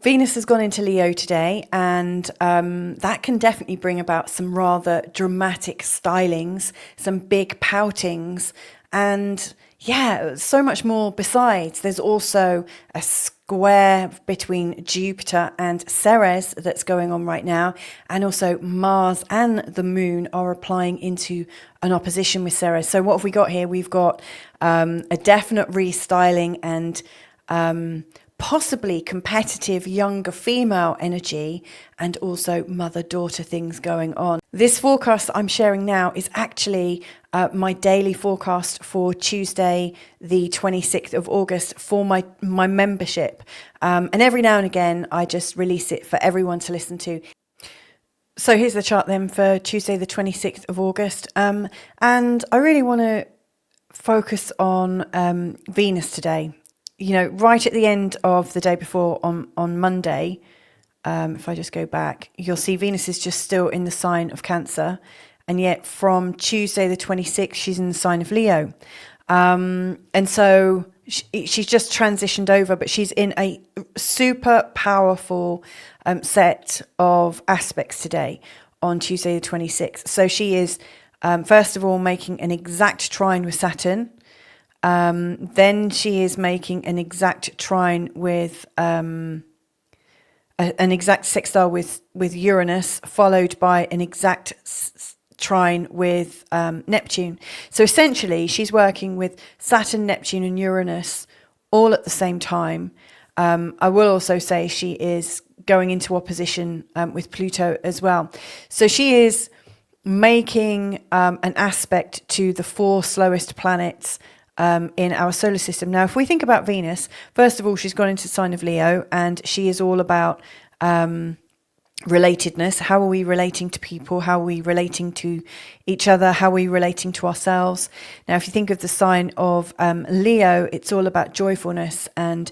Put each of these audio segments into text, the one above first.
Venus has gone into Leo today, and that can definitely bring about some rather dramatic stylings, some big poutings, and yeah, so much more besides. There's also a square between Jupiter and Ceres that's going on right now, and also Mars and the Moon are applying into an opposition with Ceres. So what have we got here? We've got a definite restyling and possibly competitive younger female energy, and also mother-daughter things going on. This forecast I'm sharing now is actually my daily forecast for Tuesday the 26th of August for my membership, and every now and again I just release it for everyone to listen to. So here's the chart then for Tuesday the 26th of August, and I really want to focus on Venus today. You know, right at the end of the day before on Monday, if I just go back, you'll see Venus is just still in the sign of Cancer. And yet from Tuesday the 26th, she's in the sign of Leo. And so she's just transitioned over, but she's in a super powerful set of aspects today on Tuesday the 26th. So she is, first of all, making an exact trine with Saturn. Then she is making an exact trine with an exact sextile with Uranus, followed by an exact trine with Neptune. So essentially, she's working with Saturn, Neptune, and Uranus all at the same time. I will also say she is going into opposition with Pluto as well. So she is making an aspect to the 4 slowest planets in our solar system. Now, if we think about Venus, first of all, she's gone into the sign of Leo, and she is all about relatedness. How are we relating to people? How are we relating to each other? How are we relating to ourselves? Now, if you think of the sign of Leo, it's all about joyfulness and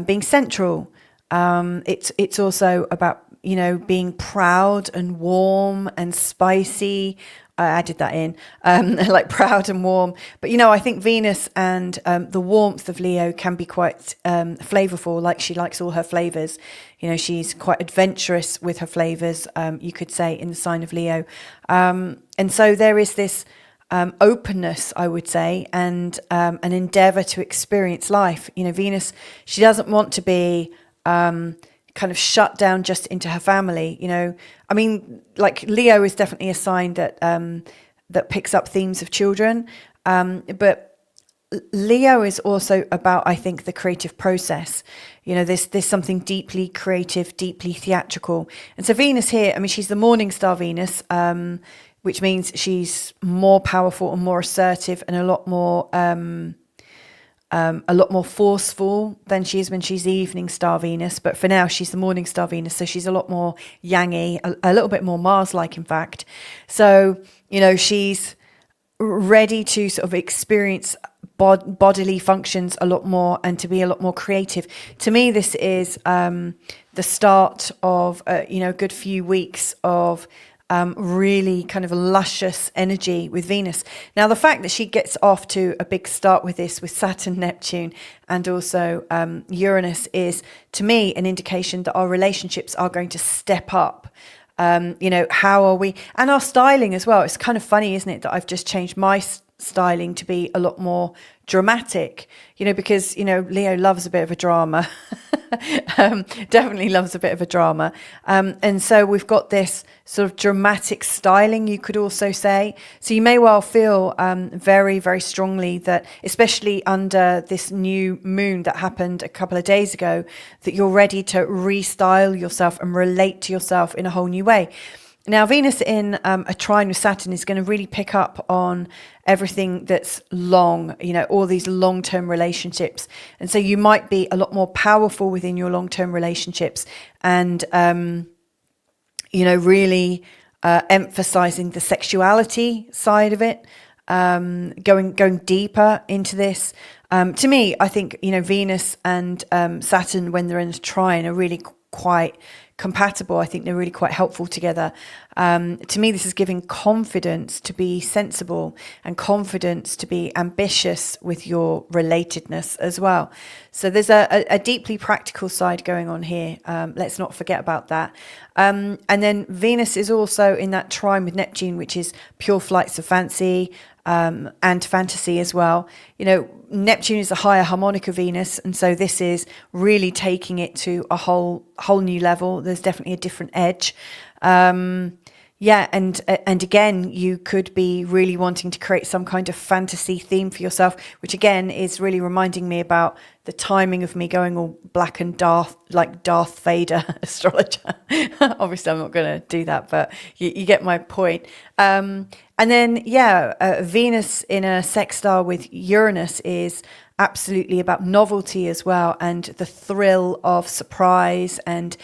being central. It's also about, you know, being proud and warm and spicy. I added that in, like proud and warm. But, you know, I think Venus and the warmth of Leo can be quite flavorful, like she likes all her flavors. You know, she's quite adventurous with her flavors, you could say, in the sign of Leo. And so there is this openness, I would say, and an endeavor to experience life. You know, Venus, she doesn't want to be kind of shut down just into her family. You know, I mean, like Leo is definitely a sign that that picks up themes of children, but Leo is also about, I think, the creative process. You know, there's something deeply creative, deeply theatrical. And so Venus here, I mean, she's the morning star Venus, which means she's more powerful and more assertive and a lot more forceful than she is when she's the evening star Venus. But for now, she's the morning star Venus. So she's a lot more yangy, a little bit more Mars-like, in fact. So, you know, she's ready to sort of experience bodily functions a lot more and to be a lot more creative. To me, this is the start of, you know, a good few weeks of really kind of a luscious energy with Venus. Now, the fact that she gets off to a big start with this, with Saturn, Neptune, and also Uranus, is, to me, an indication that our relationships are going to step up. You know, how are we? And our styling as well. It's kind of funny, isn't it, that I've just changed my styling to be a lot more dramatic, you know, because, you know, Leo loves a bit of a drama. Definitely loves a bit of a drama. And so we've got this sort of dramatic styling, you could also say. So you may well feel very, very strongly that, especially under this new moon that happened a couple of days ago, that you're ready to restyle yourself and relate to yourself in a whole new way. Now, Venus in a trine with Saturn is going to really pick up on everything that's long, you know, all these long-term relationships. And so you might be a lot more powerful within your long-term relationships and, you know, really emphasizing the sexuality side of it, going deeper into this. To me, I think, you know, Venus and Saturn, when they're in a trine, are really quite compatible. I think they're really quite helpful together. To me, this is giving confidence to be sensible and confidence to be ambitious with your relatedness as well. So there's a deeply practical side going on here. Let's not forget about that. And then Venus is also in that trine with Neptune, which is pure flights of fancy, and fantasy as well. Neptune is a higher harmonic of Venus, and so this is really taking it to a whole new level. There's definitely a different edge. And again, you could be really wanting to create some kind of fantasy theme for yourself, which again is really reminding me about the timing of me going all black and Darth Vader astrologer. Obviously, I'm not going to do that, but you get my point. And then, Venus in a sextile with Uranus is absolutely about novelty as well, and the thrill of surprise and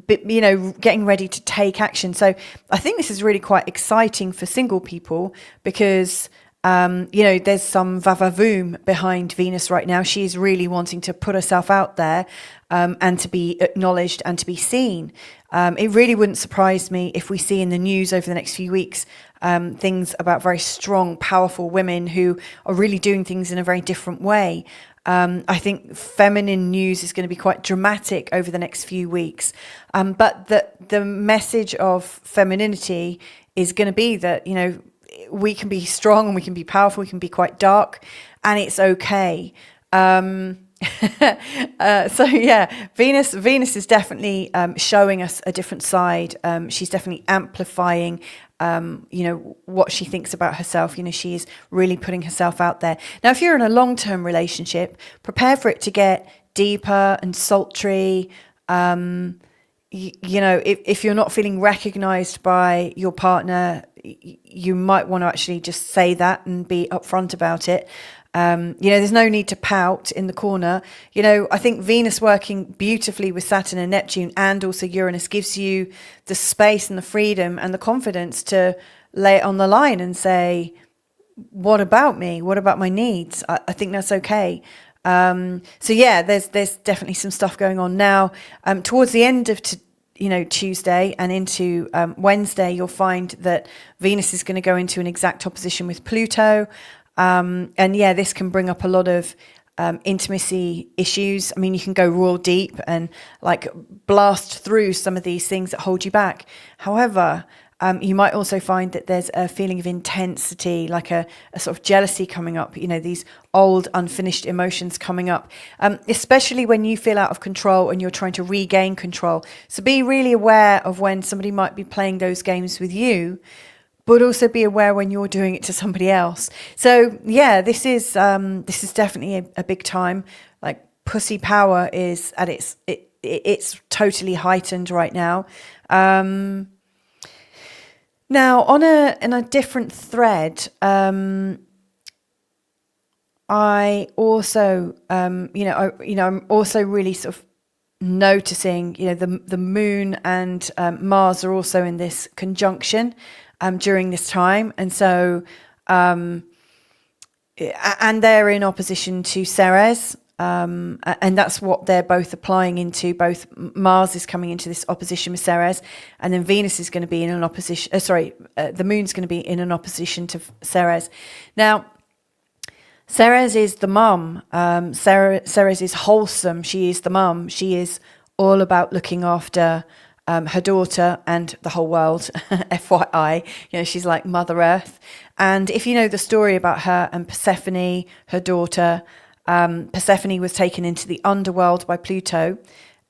getting ready to take action. So I think this is really quite exciting for single people because there's some va-va-voom behind Venus right now. She's really wanting to put herself out there and to be acknowledged and to be seen. It really wouldn't surprise me if we see in the news over the next few weeks things about very strong, powerful women who are really doing things in a very different way. I think feminine news is going to be quite dramatic over the next few weeks. But the message of femininity is going to be that, we can be strong and we can be powerful, we can be quite dark, and it's okay. Venus is definitely showing us a different side. She's definitely amplifying what she thinks about herself. She's really putting herself out there. Now, if you're in a long-term relationship, prepare for it to get deeper and sultry. If you're not feeling recognized by your partner, you might want to actually just say that and be upfront about it. There's no need to pout in the corner. I think Venus working beautifully with Saturn and Neptune and also Uranus gives you the space and the freedom and the confidence to lay it on the line and say, what about me? What about my needs? I think that's okay. There's definitely some stuff going on now. Towards the end of Tuesday and into Wednesday, you'll find that Venus is going to go into an exact opposition with Pluto. This can bring up a lot of intimacy issues. I mean, you can go real deep and blast through some of these things that hold you back. However, you might also find that there's a feeling of intensity, like a sort of jealousy coming up, these old unfinished emotions coming up, especially when you feel out of control and you're trying to regain control. So be really aware of when somebody might be playing those games with you, but also be aware when you're doing it to somebody else. So this is definitely a big time. Like pussy power is at it's totally heightened right now. Now, on a different thread, I also, I'm also really sort of noticing, the Moon and Mars are also in this conjunction during this time, and so, and they're in opposition to Ceres. And that's what they're both applying into. Both Mars is coming into this opposition with Ceres, and then Venus is going to be in an opposition. The Moon's going to be in an opposition to Ceres. Now, Ceres is the mum. Ceres is wholesome. She is the mum. She is all about looking after her daughter and the whole world. FYI, she's like Mother Earth. And if you know the story about her and Persephone, her daughter. Persephone was taken into the underworld by Pluto,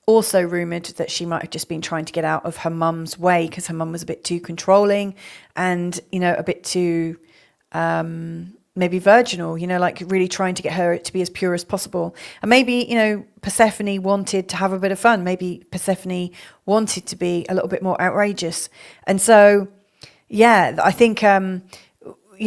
also rumoured that she might have just been trying to get out of her mum's way because her mum was a bit too controlling and, a bit too maybe virginal, really trying to get her to be as pure as possible. And maybe, Persephone wanted to have a bit of fun. Maybe Persephone wanted to be a little bit more outrageous. And so, I think...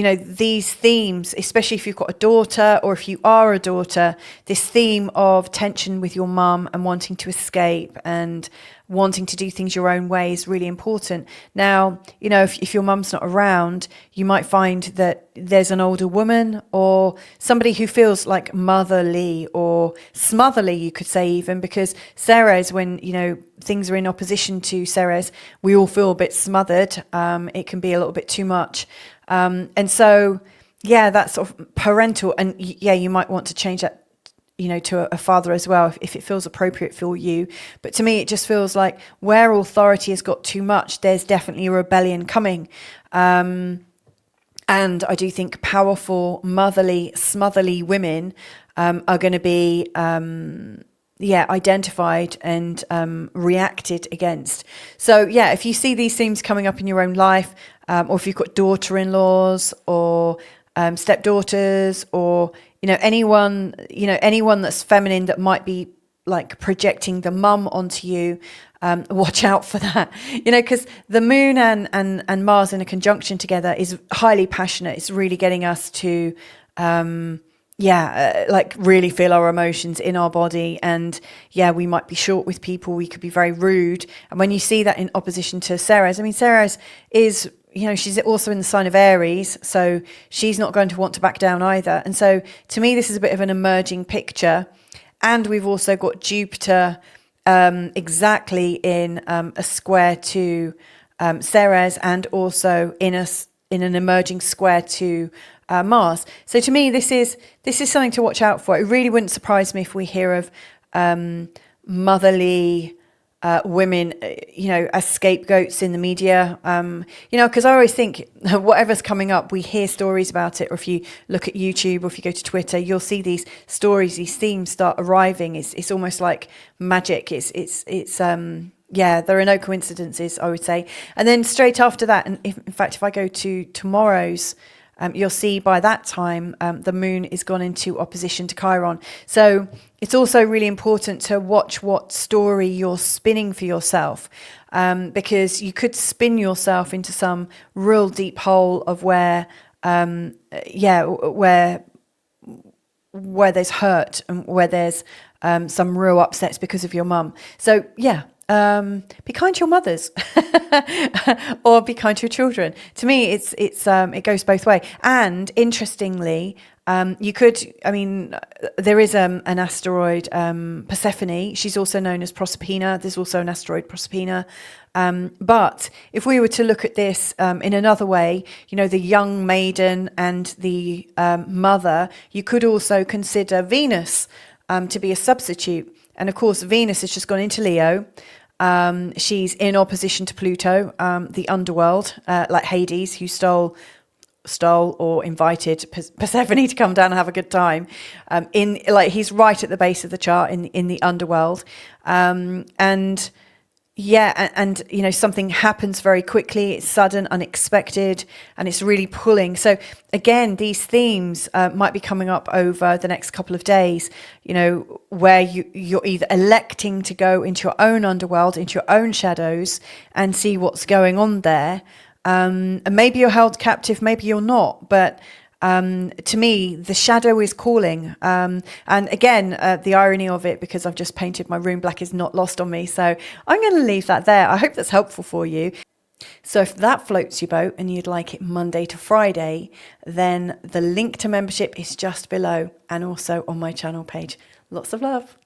these themes, especially if you've got a daughter or if you are a daughter, this theme of tension with your mum and wanting to escape and wanting to do things your own way is really important. Now, if your mum's not around, you might find that there's an older woman or somebody who feels like motherly or smotherly, you could say, even, because Ceres, when, things are in opposition to Ceres, we all feel a bit smothered. It can be a little bit too much. And so, that's sort of parental. And you might want to change that to a father as well, if it feels appropriate for you. But to me, it just feels like where authority has got too much, there's definitely a rebellion coming. And I do think powerful, motherly, smotherly women are going to be, identified and reacted against. So, if you see these themes coming up in your own life, or if you've got daughter-in-laws or stepdaughters or anyone that's feminine that might be like projecting the mum onto you, watch out for that, because the moon and Mars in a conjunction together is highly passionate. It's really getting us to really feel our emotions in our body. And we might be short with people, we could be very rude. And when you see that in opposition to Ceres, Ceres is, she's also in the sign of Aries, so she's not going to want to back down either. And so to me, this is a bit of an emerging picture. And we've also got Jupiter exactly in a square to Ceres, and also in an emerging square to Mars. So to me, this is something to watch out for. It really wouldn't surprise me if we hear of motherly women, as scapegoats in the media, because I always think whatever's coming up, we hear stories about it. Or if you look at YouTube or if you go to Twitter, you'll see these stories, these themes start arriving. It's almost like magic. There are no coincidences, I would say. And then straight after that, and in fact, if I go to tomorrow's, you'll see by that time the moon is gone into opposition to Chiron. So it's also really important to watch what story you're spinning for yourself, because you could spin yourself into some real deep hole of where there's hurt and where there's some real upsets because of your mum. So be kind to your mothers or be kind to your children. To me, it goes both ways. And interestingly, you could, there is an asteroid, Persephone. She's also known as Proserpina. There's also an asteroid Proserpina. But if we were to look at this in another way, the young maiden and the mother, you could also consider Venus to be a substitute. And of course, Venus has just gone into Leo. She's in opposition to Pluto, the underworld, like Hades, who stole or invited Persephone to come down and have a good time. He's right at the base of the chart in the underworld. Something happens very quickly. It's sudden, unexpected, and it's really pulling. So again, these themes might be coming up over the next couple of days, where you're either electing to go into your own underworld, into your own shadows, and see what's going on there. And maybe you're held captive, maybe you're not, but to me, the shadow is calling. And again, the irony of it, because I've just painted my room black, is not lost on me. So I'm going to leave that there. I hope that's helpful for you. So if that floats your boat and you'd like it Monday to Friday, then the link to membership is just below and also on my channel page. Lots of love.